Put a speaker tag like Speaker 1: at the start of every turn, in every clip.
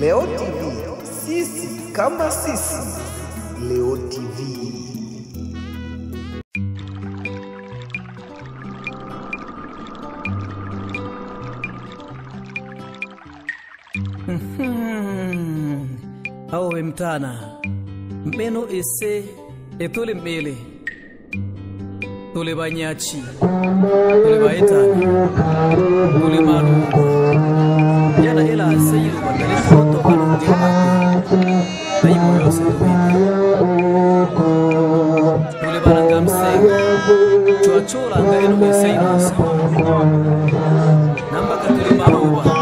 Speaker 1: Leo TV, sisi kama sisi. Leo TV.
Speaker 2: Awe mtana mbeno ese etole mbele tole banyachi tole baetana tole malu yana ila sayiru bandale foto kanu jibate ayi moyo se tole barangam se chochola ngaeno esayiru namba ka tole malu ba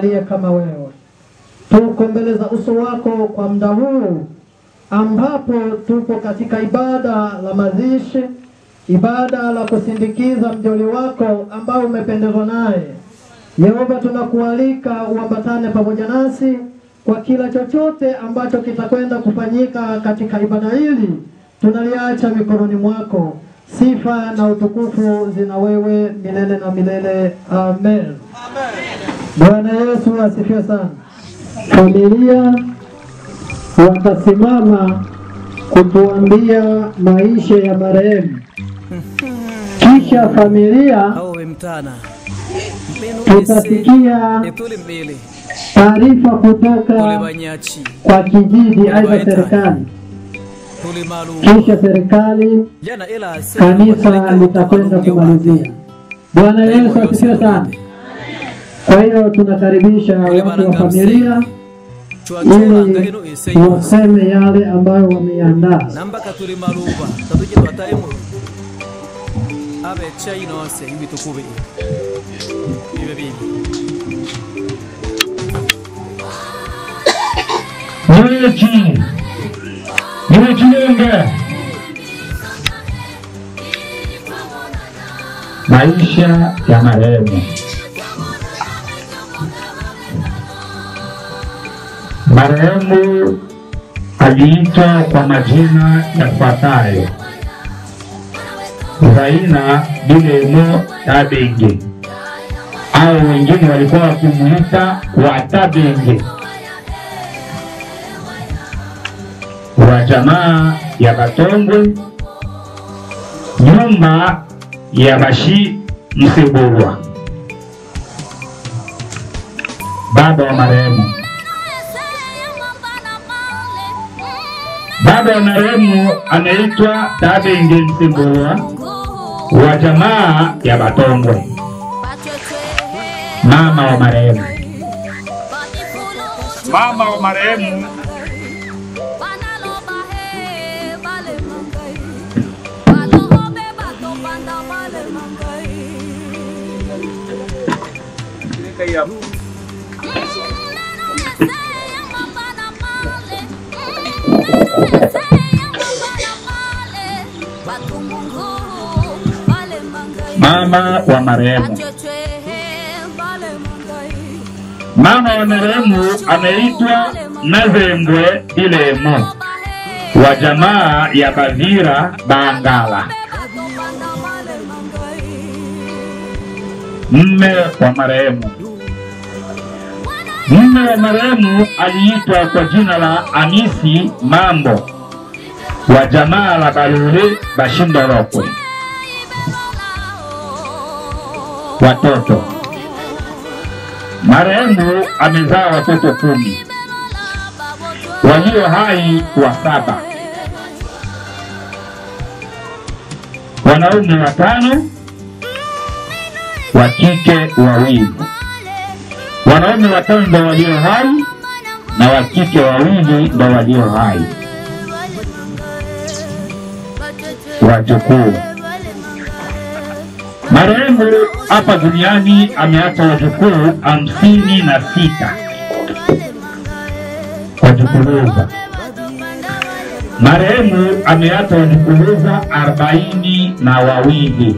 Speaker 3: aliye kama wewe. Tuko mbele za uso wako kwa muda huu ambapo tupo katika ibada la mazishi, ibada la kusindikiza mjoli wako ambao umependezwa naye. Yehova, tunakualika uambatane pamoja nasi kwa kila chochote ambacho kitakwenda kufanyika katika ibada hili. Tunaliacha mikononi mwako. Sifa na utukufu zina wewe milele na milele. Amen. Bwana Yesu asifiwe sana. Familia watasimama kutuambia maisha ya marehemu. Kisha familia tutasikia taarifa kutoka kwa kijiji aidha serikali. Kisha serikali, kanisa litakwenda kumalizia. Bwana Yesu asifiwe sana. Kwa hiyo tunakaribisha watu wa familia ili waseme yale ambayo wameandaa.
Speaker 2: Namba katuri maruba tatuje twataemo abe chai no se ibitukube ibe bibi
Speaker 4: Niwechilenge maisha ya marehemu. Marehemu aliitwa kwa majina yafuatayo: Zaina Bilemo Tabenge, au wengine walikuwa wakimuita wa Tabenge, wa jamaa ya Batongwe, nyumba ya Bashi Mseburwa. Baba wa marehemu. Baba wa marehemu anaitwa Tabenge Mseburwa, wa jamaa ya Batongwe. Mama wa marehemu. Mama wa marehemu mama wa marehemu. Mama wa marehemu anaitwa Nazembwe Bilemo, wa jamaa ya Bavira Bangala. Mme wa marehemu. Mme wa marehemu aliitwa kwa jina la Anisi Mambo, wa jamaa la Balule Bashindorokwe. Watoto. Marehemu amezaa watoto 10, walio hai wa 7, wanaume 5, wa kike 2. Wanaume 5 ndio walio hai na wa kike 2 ndio walio hai. Wajukuu. Marehemu hapa duniani ameacha wajukuu 56. Wajukuluza. Marehemu ameacha wajukuluza 42.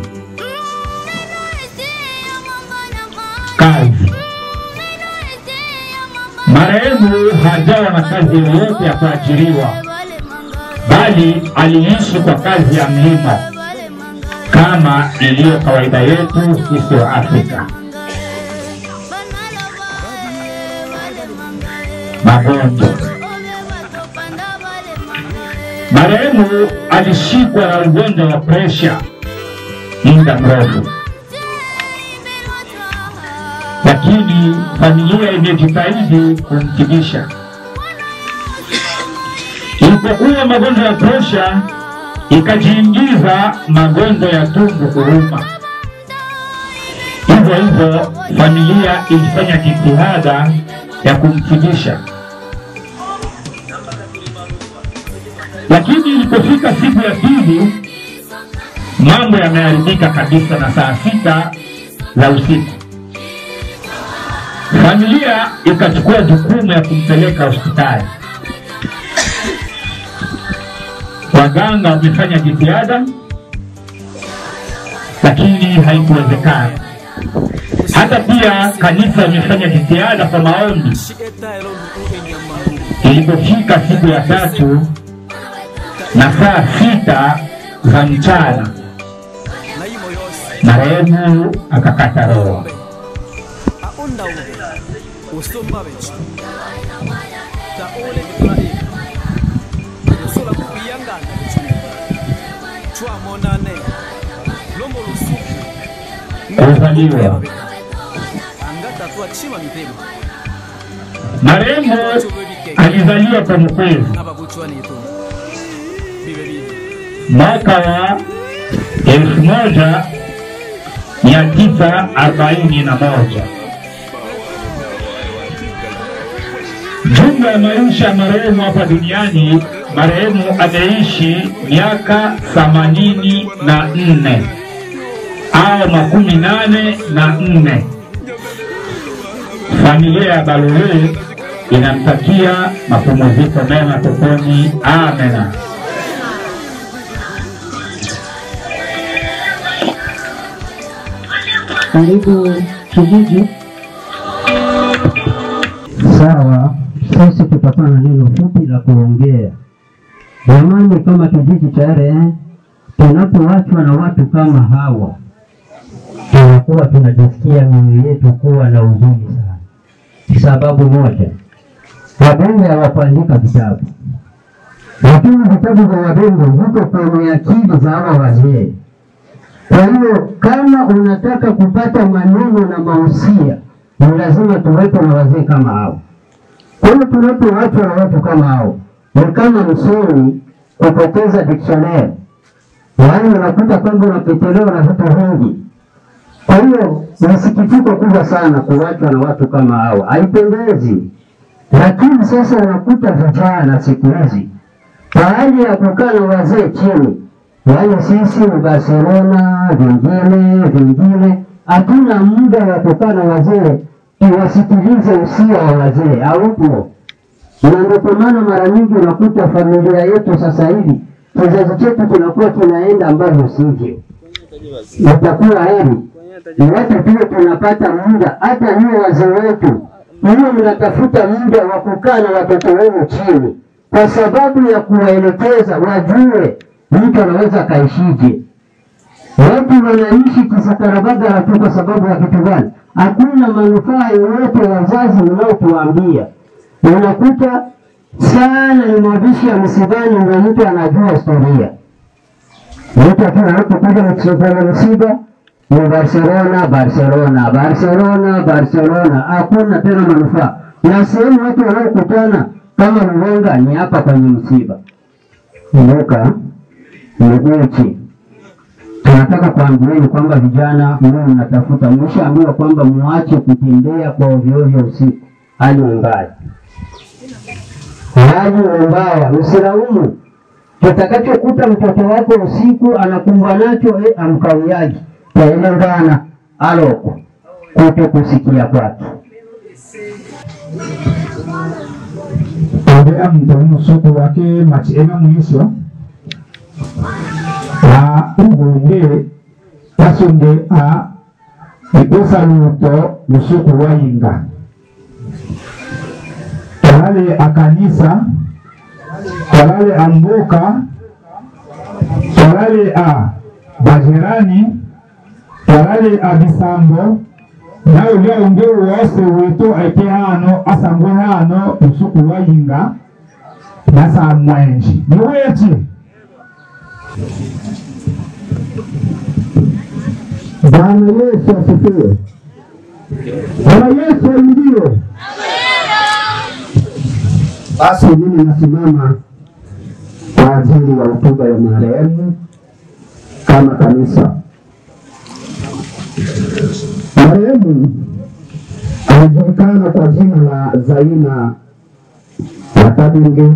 Speaker 4: Kazi. Marehemu hajawa na kazi yoyote ya kuajiriwa, bali aliishi kwa kazi ya mlimo kama iliyo kawaida yetu sisi wa Afrika. Magonjwa. Marehemu alishikwa na ugonjwa wa presha muda mrefu, lakini familia imejitahidi kumtibisha. Ilipokuwa magonjwa ya presha, ikajiingiza magonjwa ya tumbo kuuma. Hivyo familia ilifanya jitihada ya kumtibisha, lakini ilipofika siku ya pili mambo yameharibika kabisa, na saa 6 za usiku Familia ikachukua jukumu ya kumpeleka hospitali. Waganga wamefanya jitihada, lakini haikuwezekana. Hata pia kanisa limefanya jitihada kwa maombi. Ilipofika siku ya 3 na saa 6 za mchana, marehemu akakata roho. Kuzaliwa. Marehemu alizaliwa kwa Mkwezi mwaka wa 1941. Jumla ya maisha ya marehemu hapa duniani, marehemu ameishi miaka 84 au 84. Familia ya Balole inamtakia mapumziko mema peponi. Amena.
Speaker 3: Karibu kijiji. Sawa, sisi tutakuwa na neno fupi la kuongea. Jamani, kama kijiji cha RN tunapoachwa na watu kama hawa, tunakuwa tunajisikia mioyo yetu kuwa na huzuni sana. Sababu moja, wabunge hawakuandika vitabu, lakini vitabu vya wabunge viko kwenye akili za hawa wazee. Kwa hiyo kama unataka kupata maneno na mahusia, ni lazima tuwepo na wazee kama hao. Kwa hiyo tunapoachwa na watu kama hao, ni kama msomi kupoteza dictionary. Yaani unakuta kwamba unapotelewa na vitu vingi. Kwa hiyo ni sikitiko kubwa sana kuachwa na watu kama hao. Haipendezi. Lakini sasa unakuta vijana siku hizi, baada ya kukaa na wazee chini, yaani sisi ni Barcelona, vingine, hatuna muda wa kukaa na wazee tuwasikilize usia wa wazee. Haupo. Na ndio maana mara nyingi unakuta familia yetu sasa hivi, kizazi chetu kinakuwa kinaenda ambavyo sivyo. Itakuwa heri iwapo pia tunapata muda, hata nyinyi wazee wetu, mimi mnatafuta muda wa kukaa na watoto wenu chini, kwa sababu ya kuwaelekeza wajue mtu anaweza kaishije. Watu wanaishi kisakarabagara tu kwa sababu ya kitu gani? Hakuna manufaa yoyote ya wazazi unaotuambia. Unakuta sana ni mabishi ya msibani ndio mtu anajua historia. Mtu akiwa anapokuja kucheza msiba ni Barcelona, hakuna tena manufaa. Na sehemu watu wanaokutana kama Ruwenga ni hapa kwenye msiba. Inuka, mguchi. Tunataka kuambieni kwamba vijana mimi mnatafuta, mshaambiwa kwamba muache kutembea kwa ovyo usiku. Hali mbaya. Usilaumu. Tutakachokuta mtoto wako usiku anakumbwa nacho amkawiaji. Kwa ile ngana aloko kuto kusikia kwake.
Speaker 4: Ode mtoto soko wake machiema mwisho. Na ubunge pasonge a ikosa luto lusuku wayinga. Kalale akanisa, kalale amboka, kalale a bajirani, kalale abisambo, na ule unge wose weto eke hano, asangwe hano, lusuku wayinga, nasa mwenji. Niwechi?
Speaker 3: Bwana Yesu asifiwe. Bwana Yesu ndiye. Basi mimi nasimama kwa ajili ya hotuba ya marehemu kama kanisa. Marehemu anajulikana kwa jina la Zaina Watabinge,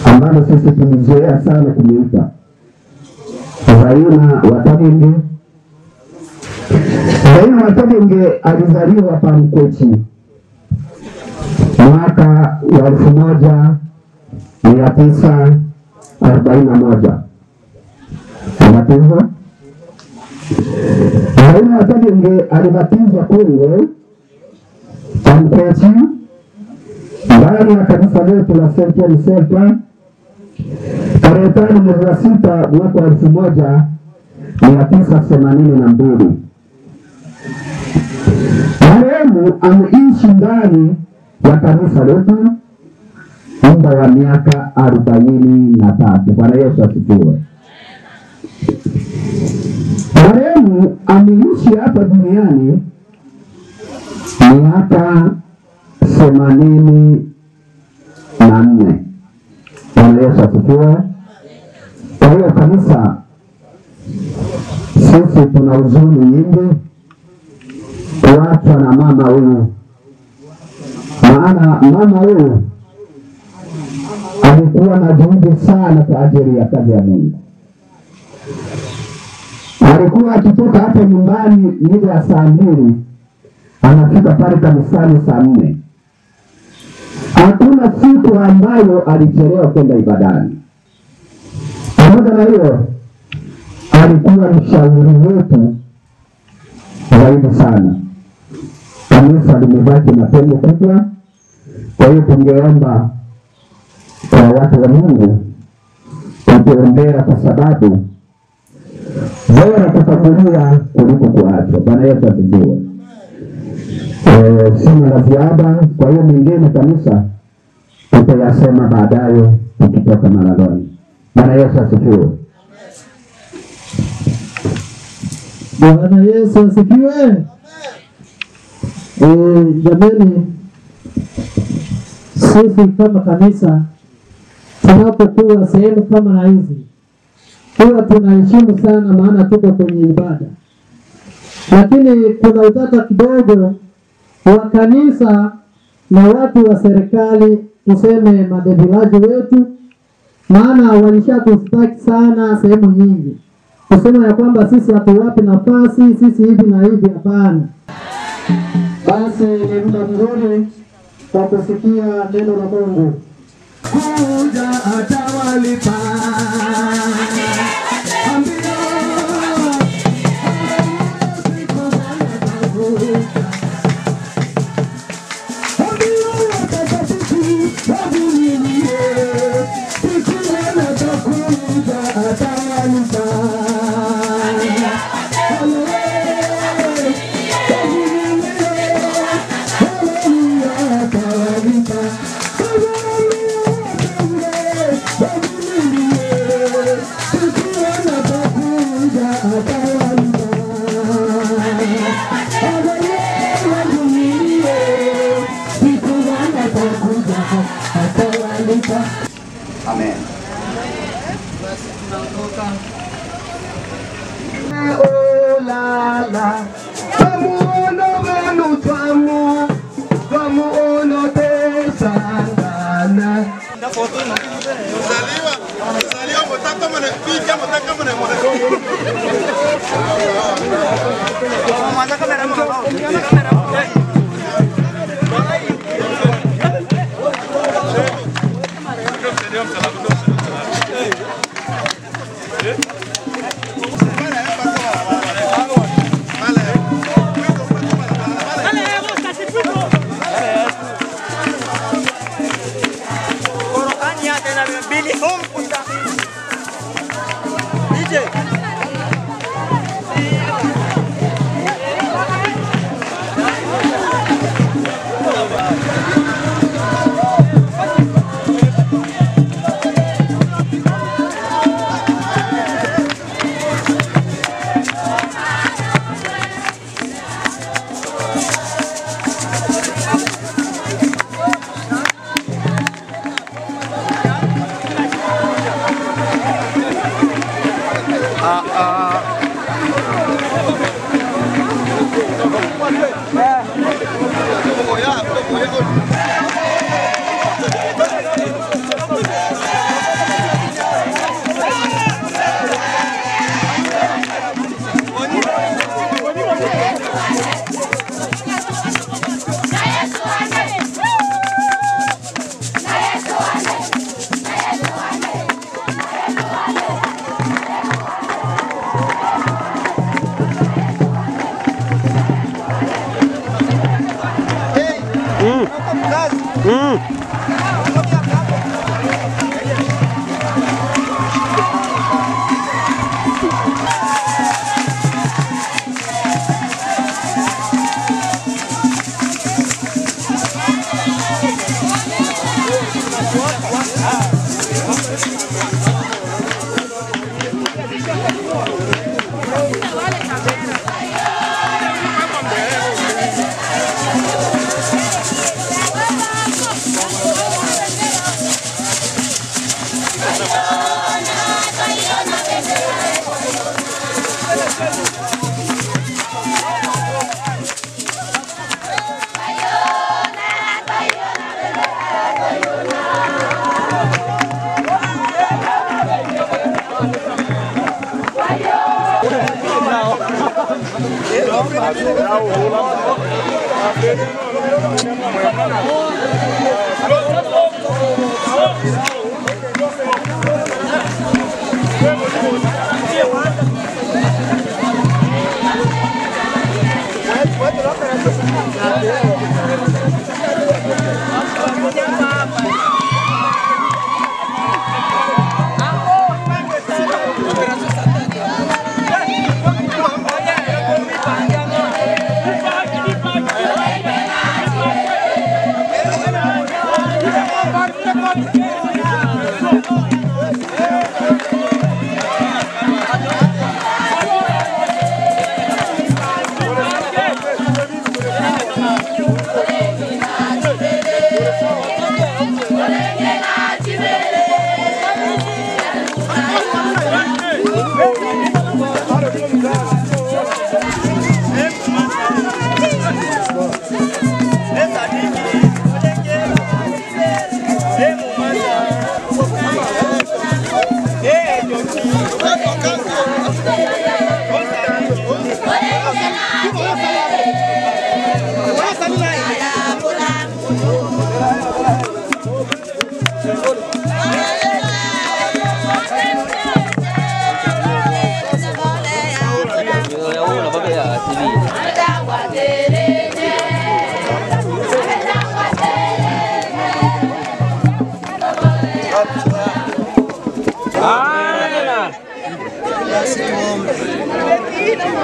Speaker 3: ambalo sisi tumezoea sana kumuita Zaina Watabinge.
Speaker 5: Ibrahimu Watabenge alizaliwa hapa Mkwechi mwaka wa 1941. Ibrahimu Watabenge alibatizwa Kongo kwa Mkwechi ndani ya kanisa letu la Saint Elsepa tarehe 5 mwezi wa 6 mwaka wa 1982. Marehemu ameishi ndani ya kanisa letu muda wa miaka 43. Bwana Yesu asifiwe. Marehemu ameishi hapa duniani miaka 84. Bwana Yesu asifiwe. Kwa hiyo kanisa, sisi tuna huzuni nyingi kuachwa na mama huyu, maana mama huyu alikuwa na juhudi sana kwa ajili ya kazi ya Mungu. Alikuwa akitoka hapa nyumbani mida ya saa 2 anafika pale kanisani saa 4. Hakuna siku ambayo alichelewa kwenda ibadani. Pamoja na hiyo, alikuwa mshauri wetu zaidi sana. Kanisa limebaki na pengo kubwa. Kwa hiyo tungeomba kwa watu wa Mungu kutuombea, kwa sababu bora kutangulia kuliko kuachwa. Bwana Yesu asifiwe. Sina la ziada, kwa hiyo mengine kanisa tutayasema baadaye tukitoka malaloni. Bwana Yesu asifiwe.
Speaker 3: Bwana Yesu asifiwe. Jamani, sisi kama kanisa tunapokuwa sehemu kama na hizi huwa tunaheshimu sana, maana tuko kwenye ibada. Lakini kuna utata kidogo wa kanisa na watu wa serikali, tuseme madevilaji wetu, maana walishatustaki sana sehemu nyingi, kusema ya kwamba sisi hatuwapi nafasi, sisi hivi na hivi. Hapana. Basi ni muda mzuri kwa kusikia neno la Mungu. Kuja atawalipa.
Speaker 1: Amen.
Speaker 6: Oh la la, tamuono manu tamuono te sangana.
Speaker 7: Uzaliwa motaka mwana picha motaka mwana mwana. Mwana kamera mwana.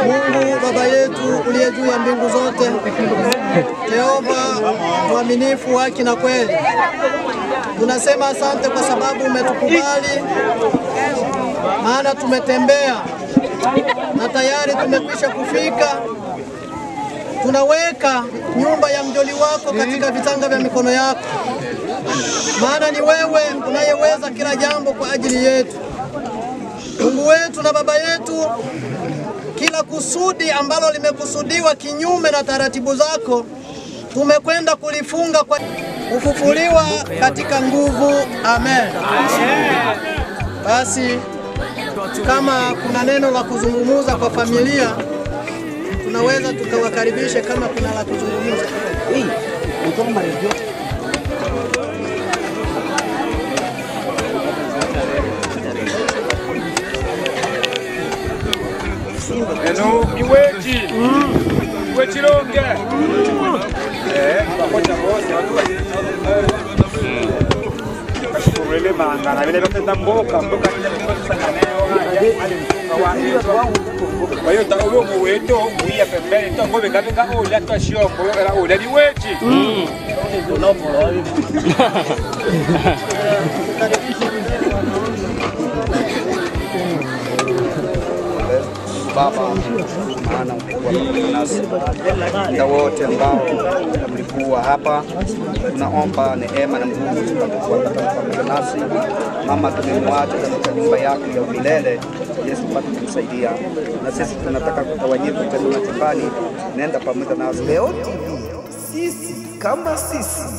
Speaker 3: Mungu Baba yetu uliye juu ya mbingu zote, Jehova mwaminifu, haki na kweli, tunasema asante kwa sababu umetukubali, maana tumetembea na tayari tumekwisha kufika. Tunaweka nyumba ya mjoli wako katika vitanga vya mikono yako, maana ni wewe unayeweza kila jambo kwa ajili yetu. Mungu wetu na Baba yetu, kila kusudi ambalo limekusudiwa kinyume na taratibu zako tumekwenda kulifunga kwa kufufuliwa katika nguvu. Amen. Basi kama kuna neno la kuzungumza kwa familia, tunaweza tukawakaribishe kama kuna la kuzungumza.
Speaker 8: Hello, iwechi. Iwechi longe. Abakocha bose kashurele mangana vile vile mboka sana leo hadi mtunga wa hiyo. Kwa hiyo tawo wetu uya pembeni to ngobe kabika ola twashombo era ola iwechi.
Speaker 9: Baba, maana mkubwa nasi na wote ambao mlikuwa hapa, tunaomba neema na nguvu zitakuwa pamoja nasi. Mama, tumemwacha katika nyumba yako ya milele. Yesu, pata kumsaidia, na sisi tunataka kutawanyika tena nyumbani. Nenda pamoja nasi
Speaker 1: leo. Sisi kama sisi.